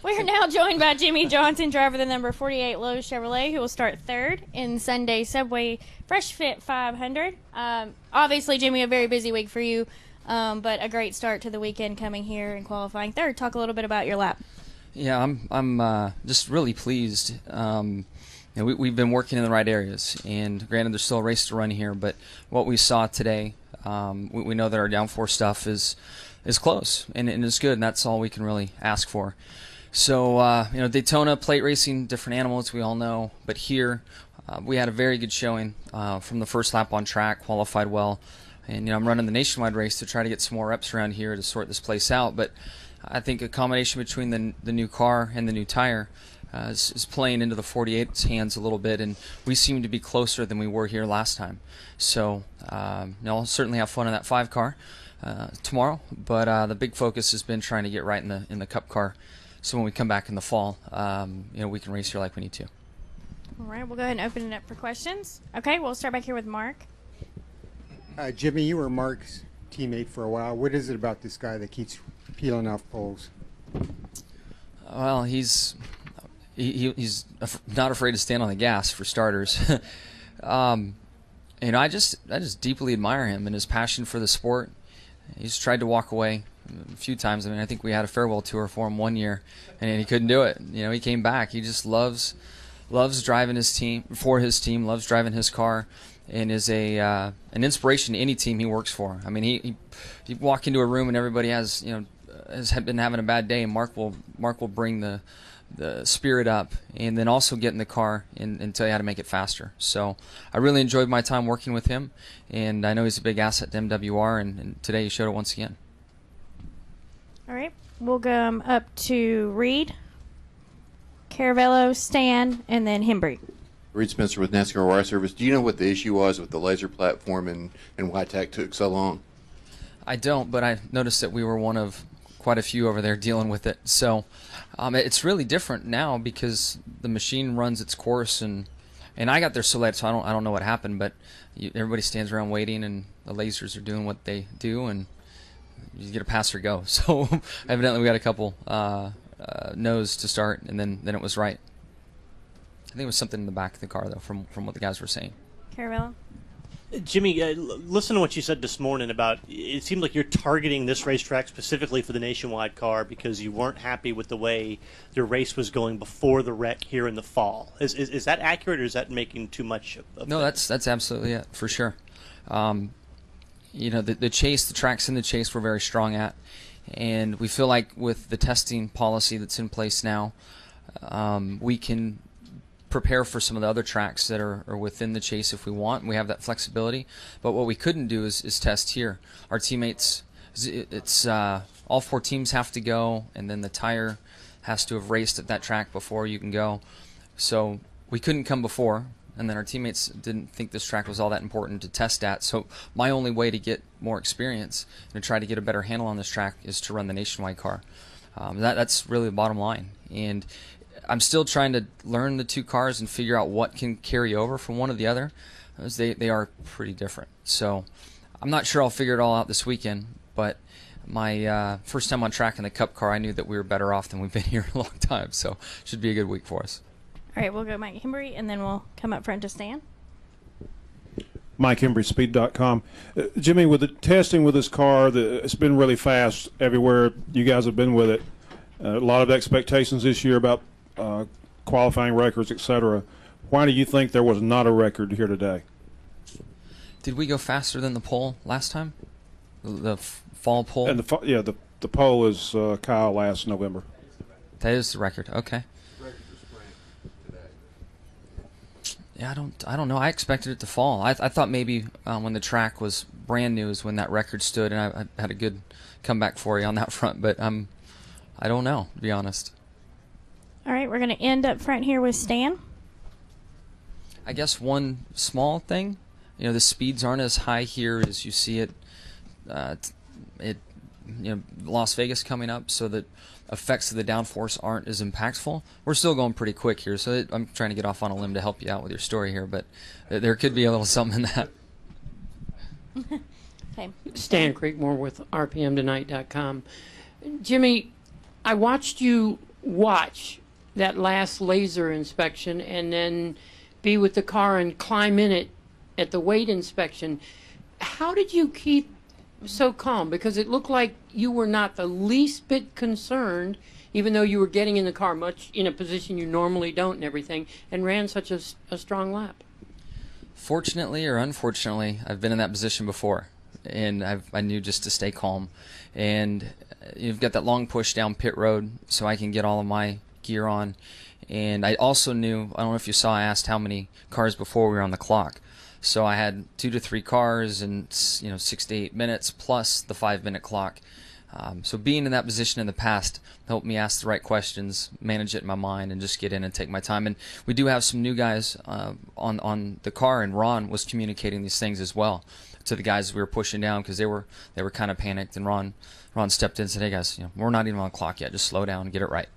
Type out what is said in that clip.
We're now joined by Jimmie Johnson, driver of the number 48 Lowe's Chevrolet, who will start third in Sunday Subway Fresh Fit 500. Obviously, Jimmie, a very busy week for you, but a great start to the weekend coming here and qualifying third. Talk a little bit about your lap. Yeah, I'm just really pleased. We've been working in the right areas, and granted, there's still a race to run here, but what we saw today, we know that our downforce stuff is close and it's good, and that's all we can really ask for. So, Daytona, plate racing, different animals, we all know. But here, we had a very good showing from the first lap on track, qualified well. And, I'm running the nationwide race to try to get some more reps around here to sort this place out. But I think a combination between the new car and the new tire is playing into the 48's hands a little bit. And we seem to be closer than we were here last time. So, I'll certainly have fun in that 5 car tomorrow. But the big focus has been trying to get right in the Cup car. So when we come back in the fall, we can race here like we need to. All right, we'll go ahead and open it up for questions. Okay, we'll start back here with Mark. Jimmie, you were Mark's teammate for a while. What is it about this guy that keeps peeling off poles? Well, he's not afraid to stand on the gas, for starters. I just deeply admire him and his passion for the sport. He's tried to walk away a few times. I think we had a farewell tour for him one year, and he couldn't do it. He came back. He just loves driving his team, loves driving his car, and is an inspiration to any team he works for. He walk into a room and everybody has been having a bad day, and Mark will bring the spirit up, and then also get in the car and tell you how to make it faster. So I really enjoyed my time working with him, and I know he's a big asset to MWR, and today he showed it once again. All right, we'll go up to Reed, Caravello, Stan, and then Hembry. Reed Spencer with NASCAR Wire Service. Do you know what the issue was with the laser platform and why TAC took so long? I don't, but I noticed that we were one of quite a few over there dealing with it. So it's really different now because the machine runs its course, and I got there so late, so I don't know what happened, but everybody stands around waiting, and the lasers are doing what they do, and you get a pass or go. So evidently we got a couple no's to start, and then it was right. I think it was something in the back of the car, though, from what the guys were saying. Caravello? Jimmie, listen to what you said this morning about it seemed like you're targeting this racetrack specifically for the nationwide car because you weren't happy with the way the race was going before the wreck here in the fall. Is that accurate, or is that making too much of No, that? that's absolutely it, for sure. The chase, the tracks in the chase we're very strong at, and we feel like with the testing policy that's in place now, we can prepare for some of the other tracks that are within the chase if we want, and we have that flexibility. But what we couldn't do is test here. Our teammates, it's all 4 teams have to go, and then the tire has to have raced at that track before you can go. So we couldn't come before, and then our teammates didn't think this track was all that important to test at. So my only way to get more experience and to try to get a better handle on this track is to run the nationwide car. That's really the bottom line. And I'm still trying to learn the 2 cars and figure out what can carry over from one to the other, as they are pretty different. So I'm not sure I'll figure it all out this weekend, but my first time on track in the Cup car, I knew that we were better off than we've been here in a long time, so it should be a good week for us. All right, we'll go Mike Hembry, and then we'll come up front to Stan. Mike Hembry, Speed.com. Jimmie, with the testing with this car, it's been really fast everywhere you guys have been with it. A lot of expectations this year about qualifying records, etc. Why do you think there was not a record here today? Did we go faster than the pole last time? The fall pole? And the pole is Kyle last November. That is the record. Okay. Yeah, I don't know. I expected it to fall. I thought maybe when the track was brand new is when that record stood, and I had a good comeback for you on that front. But I don't know, to be honest. All right, we're going to end up front here with Stan. I guess one small thing, the speeds aren't as high here as you see it. Las Vegas coming up, so that effects of the downforce aren't as impactful. We're still going pretty quick here, so I'm trying to get off on a limb to help you out with your story here, but there could be a little something in that. Okay. Stan Creekmore with RPMtonight.com. Jimmie, I watched you watch that last laser inspection and then be with the car and climb in it at the weight inspection. How did you keep so calm? Because it looked like you were not the least bit concerned, even though you were getting in the car much in a position you normally don't and everything, and ran such a strong lap. Fortunately or unfortunately, I've been in that position before, and I knew just to stay calm. And you've got that long push down pit road so I can get all of my gear on. And I also knew, I don't know if you saw, I asked how many cars before we were on the clock. So I had 2 to 3 cars and 6 to 8 minutes plus the 5-minute clock. So being in that position in the past helped me ask the right questions, manage it in my mind, and just get in and take my time. And we do have some new guys on the car, and Ron was communicating these things as well to the guys we were pushing down, because they were kind of panicked. And Ron stepped in and said, "Hey guys, we're not even on the clock yet. Just slow down and get it right."